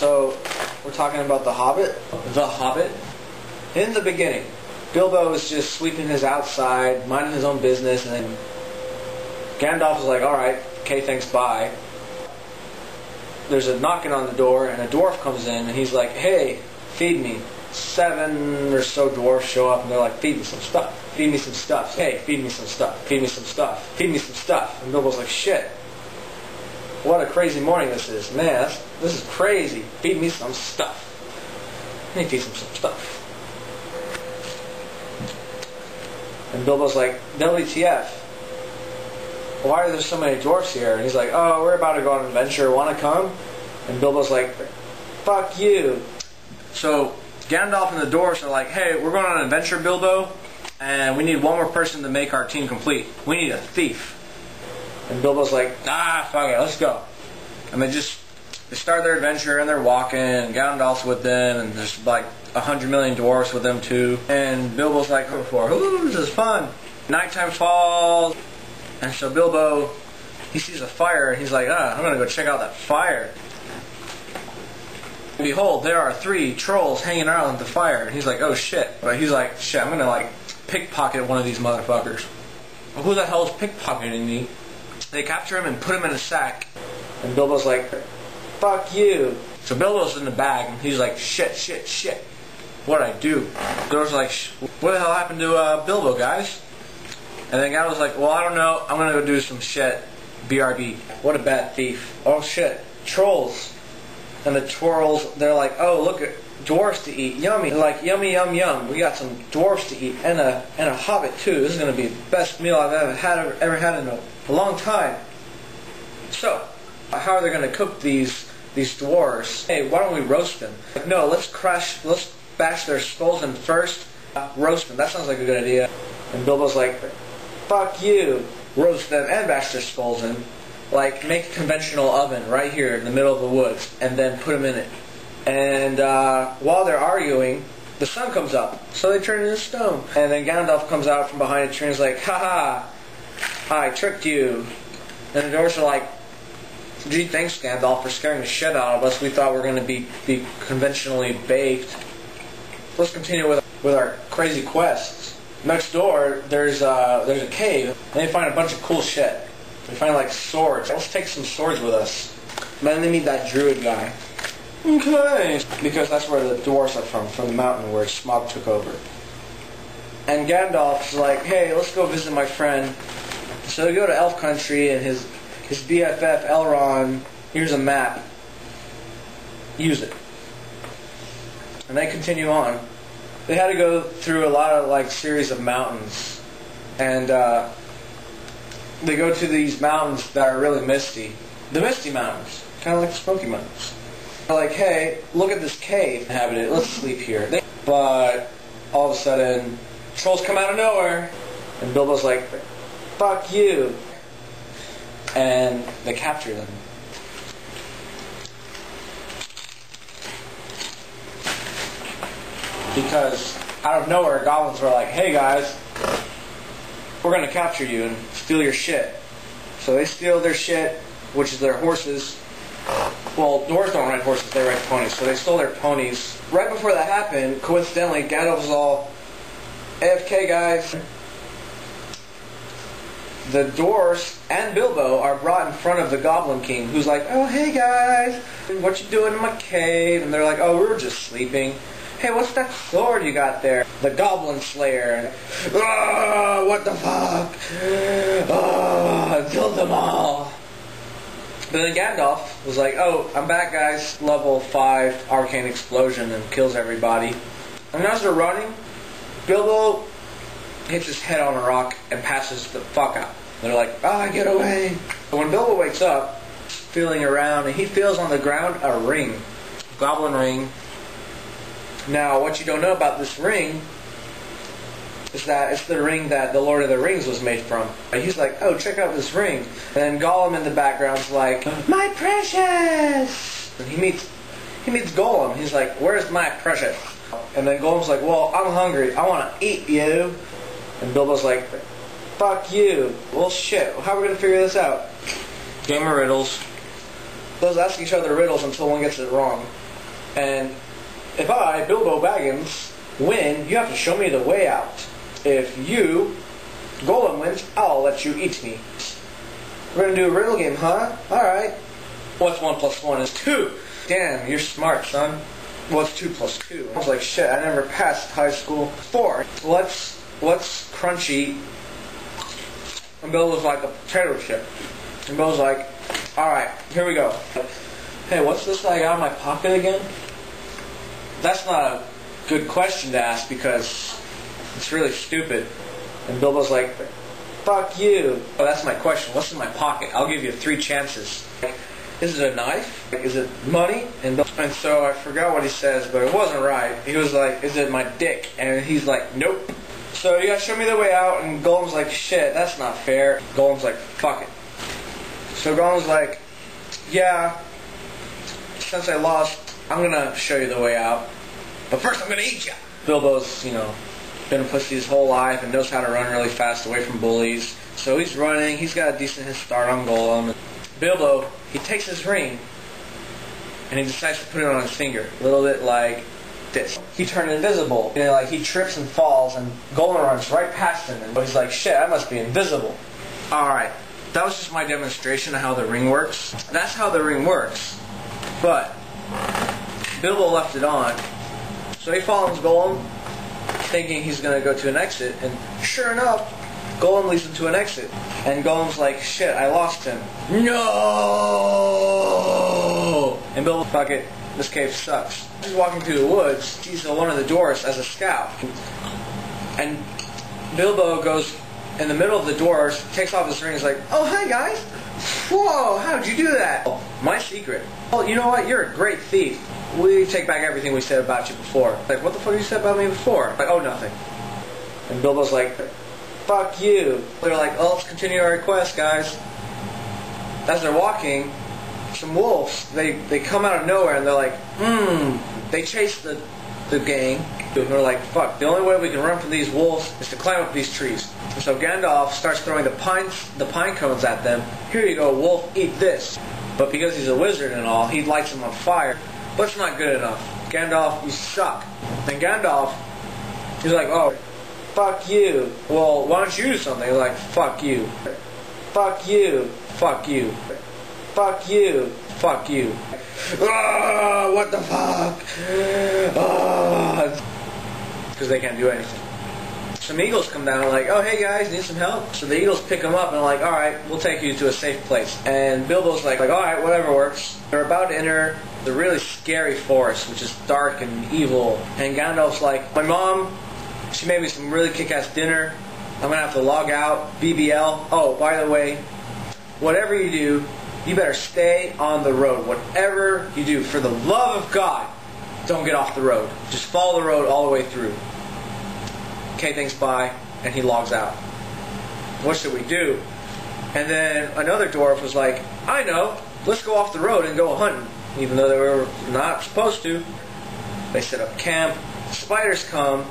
So, we're talking about the Hobbit? The Hobbit? In the beginning, Bilbo is just sweeping his outside, minding his own business, and then Gandalf is like, alright, okay, thanks, bye. There's a knocking on the door, and a dwarf comes in, and he's like, hey, feed me. 7 or so dwarfs show up, and they're like, feed me some stuff. Feed me some stuff. Hey, feed me some stuff. Feed me some stuff. Feed me some stuff. And Bilbo's like, shit. What a crazy morning this is. Man, this is crazy. Feed me some stuff. And he feeds him some stuff. And Bilbo's like, WTF? Why are there so many dwarfs here? And he's like, oh, we're about to go on an adventure. Want to come? And Bilbo's like, fuck you. So Gandalf and the dwarfs are like, hey, we're going on an adventure, Bilbo, and we need one more person to make our team complete. We need a thief. And Bilbo's like, fuck it, let's go. And they start their adventure, and they're walking, and Gandalf's with them, and there's like 100 million dwarfs with them too. And Bilbo's like, ooh, this is fun. Nighttime falls, and so Bilbo, he sees a fire, and he's like, I'm gonna go check out that fire. And behold, there are 3 trolls hanging around the fire. And he's like, oh shit. But he's like, shit, I'm gonna like pickpocket one of these motherfuckers. Well, who the hell is pickpocketing me? They capture him and put him in a sack. And Bilbo's like, fuck you. So Bilbo's in the bag, and he's like, shit. What'd I do? Those like, what the hell happened to Bilbo, guys? And then Gandalf's like, well, I don't know. I'm gonna go do some shit. BRB. What a bad thief. Oh shit. Trolls. And the trolls, they're like, oh, look at dwarfs to eat. Yummy. They're like, yummy, yum, yum. We got some dwarfs to eat. And a hobbit, too. This is going to be the best meal I've ever had in a long time. So, how are they going to cook these dwarfs? Hey, why don't we roast them? Like, no, let's bash their skulls in first. Roast them. That sounds like a good idea. And Bilbo's like, fuck you. Roast them and bash their skulls in. Like, make a conventional oven right here in the middle of the woods, and then put them in it. And while they're arguing, the sun comes up, so they turn into stone. And then Gandalf comes out from behind a tree and is like, haha, I tricked you. And the dwarves are like, gee, thanks, Gandalf, for scaring the shit out of us. We thought we were going to be conventionally baked. Let's continue with our crazy quests. Next door, there's a cave, and they find a bunch of cool shit. They find like swords. Let's take some swords with us. And then they meet that druid guy. Okay. Because that's where the dwarves are from the mountain where Smaug took over. And Gandalf's like, hey, let's go visit my friend. So they go to Elf Country, and his BFF, Elrond, here's a map. Use it. And they continue on. They had to go through a lot of like series of mountains. And they go to these mountains that are really misty. The Misty Mountains. Kind of like the Smoky Mountains. They're like, hey, look at this cave inhabited. Let's sleep here. But all of a sudden, trolls come out of nowhere. And Bilbo's like, fuck you. And they capture them. Because out of nowhere, goblins were like, hey guys, we're going to capture you and steal your shit. So they steal their shit, which is their horses. Well, dwarves don't ride horses, they ride ponies. So they stole their ponies. Right before that happened, coincidentally, Gandalf was all, AFK guys. The dwarves and Bilbo are brought in front of the Goblin King, who's like, oh, hey guys, what you doing in my cave? And they're like, oh, we were just sleeping. Hey, what's that sword you got there? The Goblin Slayer. Oh, what the fuck? Oh, I killed them all. But then Gandalf was like, oh, I'm back, guys. Level 5 arcane explosion, and kills everybody. And as they're running, Bilbo hits his head on a rock and passes the fuck out. They're like, get away. But when Bilbo wakes up, feeling around, and he feels on the ground a ring. Goblin ring. Now, what you don't know about this ring is that it's the ring that the Lord of the Rings was made from. He's like, oh, check out this ring. And then Gollum in the background's like, my precious! And he meets Gollum. He's like, where's my precious? And then Gollum's like, well, I'm hungry. I want to eat you. And Bilbo's like, fuck you. Well, shit. How are we going to figure this out? Game of riddles. Those ask each other riddles until one gets it wrong. And if I, Bilbo Baggins, win, you have to show me the way out. If you, Gollum, wins, I'll let you eat me. We're gonna do a riddle game, huh? Alright. What's 1 plus 1 is 2. Damn, you're smart, son. What's 2 plus 2? I was like, shit, I never passed high school. 4. What's crunchy? And Bill was like a potato chip. And Bill's like, alright, here we go. Hey, what's this that I got in my pocket again? That's not a good question to ask because it's really stupid. And Bilbo's like, fuck you. Oh, that's my question. What's in my pocket? I'll give you 3 chances. Is it a knife? Is it money? And so I forgot what he says, but it wasn't right. He was like, is it my dick? And he's like, nope. So you gotta show me the way out, and Gollum's like, shit, that's not fair. Gollum's like, fuck it. So Gollum's like, yeah, since I lost, I'm gonna show you the way out. But first I'm gonna eat you. Bilbo's, been a pussy his whole life and knows how to run really fast away from bullies. So he's running, he's got a decent head start on Gollum. Bilbo, he takes his ring and he decides to put it on his finger. A little bit like this. He turned invisible. Like he trips and falls and Gollum runs right past him. And he's like, shit, I must be invisible. Alright, that was just my demonstration of how the ring works. That's how the ring works. But Bilbo left it on. So he follows Gollum, thinking he's going to go to an exit, and sure enough, Gollum leads him to an exit. And Gollum's like, shit, I lost him. No! And Bilbo, fuck it, this cave sucks. He's walking through the woods, sees one of the doors as a scout. And Bilbo goes in the middle of the doors, takes off his ring, and is like, oh, hi guys! Whoa, how'd you do that? My secret. Well, you know what, you're a great thief. We take back everything we said about you before. Like, what the fuck you said about me before? Like, oh, nothing. And Bilbo's like, fuck you. They're like, oh, let's continue our quest, guys. As they're walking, some wolves, they come out of nowhere and they're like, they chase the gang. And they're like, fuck, the only way we can run from these wolves is to climb up these trees. And so Gandalf starts throwing the pine cones at them. Here you go, wolf, eat this. But because he's a wizard and all, he lights them on fire. But it's not good enough. Gandalf, you suck. And Gandalf, he's like, oh, fuck you. Well, why don't you do something? He's like, fuck you. Fuck you. Fuck you. Fuck you. Fuck you. Ah, what the fuck? Because they can't do anything. Some eagles come down and like, oh, hey guys, need some help? So the eagles pick them up and like, alright, we'll take you to a safe place. And Bilbo's like alright, whatever works. They're about to enter the really scary forest, which is dark and evil. And Gandalf's like, my mom, she made me some really kick-ass dinner. I'm gonna have to log out. BBL. Oh, by the way, whatever you do, you better stay on the road. Whatever you do, for the love of God, don't get off the road. Just follow the road all the way through. Okay, thanks, bye. And he logs out. What should we do? And then another dwarf was like, I know, let's go off the road and go hunting. Even though they were not supposed to. They set up camp. Spiders come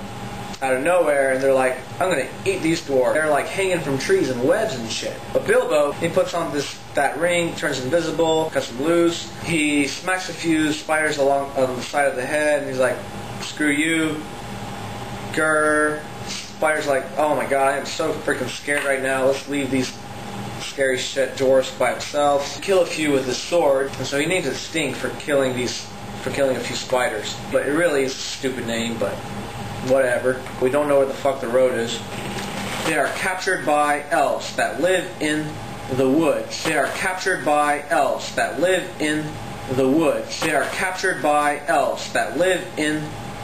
out of nowhere and they're like, I'm gonna eat these dwarves. They're like hanging from trees and webs and shit. But Bilbo, he puts on that ring, turns invisible, cuts them loose. He smacks a few spiders on the side of the head and he's like, screw you. Grr. Spider's like, oh my god, I am so freaking scared right now. Let's leave these scary shit dwarves by themselves. Kill a few with his sword, and so he names it Stink for killing a few spiders. But it really is a stupid name, but whatever. We don't know where the fuck the road is. They are captured by elves that live in the woods. They are captured by elves that live in the woods. They are captured by elves that live in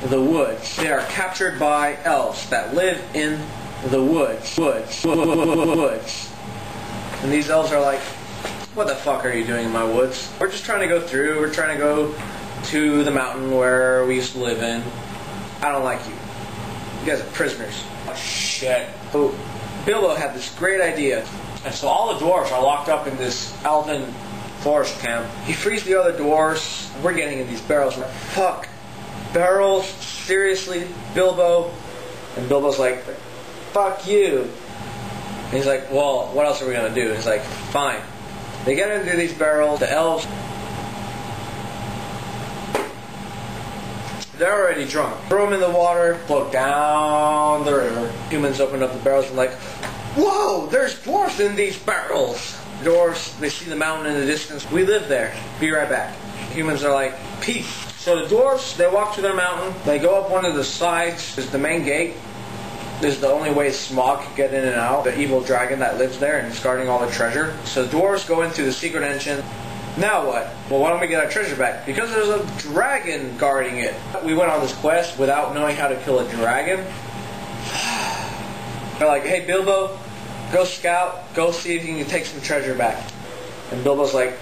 the woods. They are captured by elves that live in the woods. Woods. And these elves are like, what the fuck are you doing in my woods? We're just trying to go through. We're trying to go to the mountain where we used to live in. I don't like you. You guys are prisoners. Oh, shit. So Bilbo had this great idea. And so all the dwarves are locked up in this elven forest camp. He frees the other dwarves. We're getting in these barrels. Fuck. Barrels? Seriously? Bilbo? And Bilbo's like, fuck you. And he's like, well, what else are we going to do? He's like, fine. They get into these barrels. The elves They're already drunk. Throw them in the water, float down the river. Humans open up the barrels and like, whoa, there's dwarfs in these barrels. Dwarfs, they see the mountain in the distance. We live there. Be right back. Humans are like, peace. So the dwarfs, they walk to their mountain. They go up one of the sides. There's the main gate. This is the only way Smaug can get in and out. The evil dragon that lives there and is guarding all the treasure. So the dwarves go into the secret engine. Now what? Well, why don't we get our treasure back? Because there's a dragon guarding it. We went on this quest without knowing how to kill a dragon. They're like, hey Bilbo, go scout, go see if you can take some treasure back. And Bilbo's like,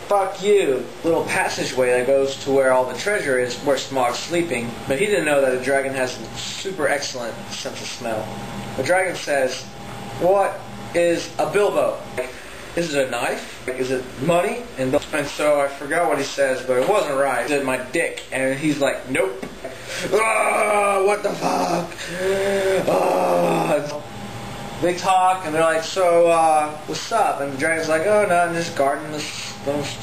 fuck you. Little passageway that goes to where all the treasure is, where Smaug's sleeping. But he didn't know that a dragon has a super excellent sense of smell. The dragon says, what is a Bilbo? Is it a knife? Is it money? And so I forgot what he says, but it wasn't right. He said my dick. And he's like, nope. Oh, what the fuck? Oh. They talk and they're like, so what's up? And the dragon's like, oh no, I'm just guarding this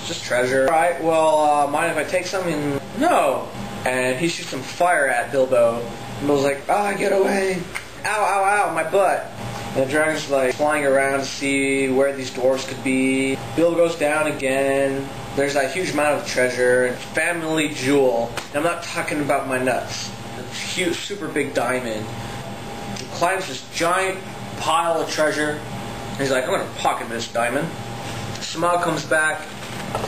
just treasure. Alright, well, mind if I take something? No. And he shoots some fire at Bilbo. And Bilbo's like, get away. Ow, ow, ow, my butt. And the dragon's like flying around to see where these dwarves could be. Bilbo goes down again. There's that huge amount of treasure. Family jewel. And I'm not talking about my nuts. A huge, super big diamond. He climbs this giant pile of treasure. He's like, I'm going to pocket this diamond. Smaug comes back.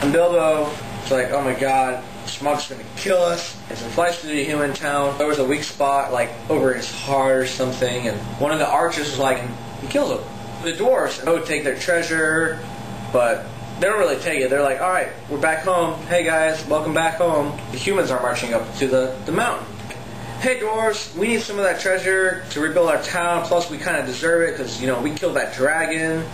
And Bilbo is like, oh my god, Smaug's going to kill us. And so he flies to the human town. There was a weak spot, like, over his heart or something. And one of the archers was like, he kills him. The dwarves go take their treasure, but they don't really take it. They're like, alright, we're back home. Hey guys, welcome back home. The humans are marching up to the mountain. Hey dwarves, we need some of that treasure to rebuild our town. Plus we kind of deserve it because, you know, we killed that dragon.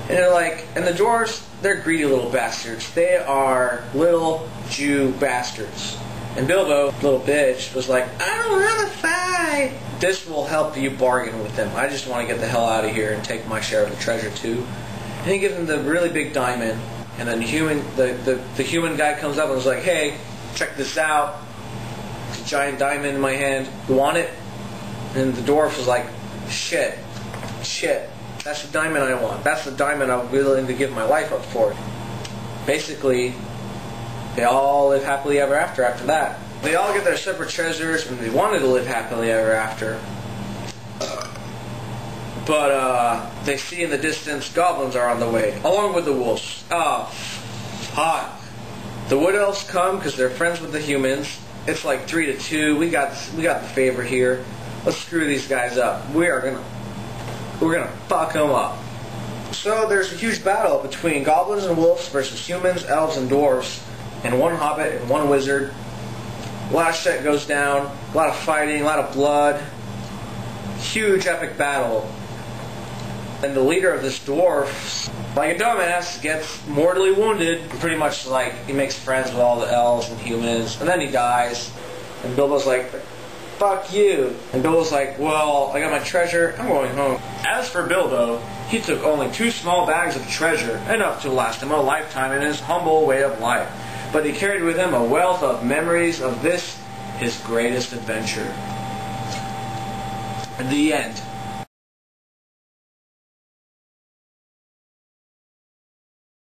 And they're like, and the dwarves, they're greedy little bastards. They are little Jew bastards. And Bilbo, little bitch, was like, I don't want to fight. This will help you bargain with them. I just want to get the hell out of here and take my share of the treasure too. And he gives him the really big diamond. And then the human guy comes up and was like, hey, check this out. It's a giant diamond in my hand. You want it? And the dwarf was like, shit. That's the diamond I want. That's the diamond I'm willing to give my life up for. Basically, they all live happily ever after that. They all get their separate treasures, and they wanted to live happily ever after. But they see in the distance goblins are on the way, along with the wolves. Oh, hot. The wood elves come because they're friends with the humans. It's like 3-2. We got the favor here. Let's screw these guys up. We're gonna fuck them up. So there's a huge battle between goblins and wolves versus humans, elves, and dwarves, and one hobbit and one wizard. A lot of shit goes down, a lot of fighting, a lot of blood. Huge epic battle. And the leader of this dwarf, like a dumbass, gets mortally wounded. Pretty much like he makes friends with all the elves and humans, and then he dies. And Bilbo's like, fuck you. And Bilbo's like, well, I got my treasure, I'm going home. As for Bilbo, he took only 2 small bags of treasure, enough to last him a lifetime in his humble way of life. But he carried with him a wealth of memories of this, his greatest adventure. The end.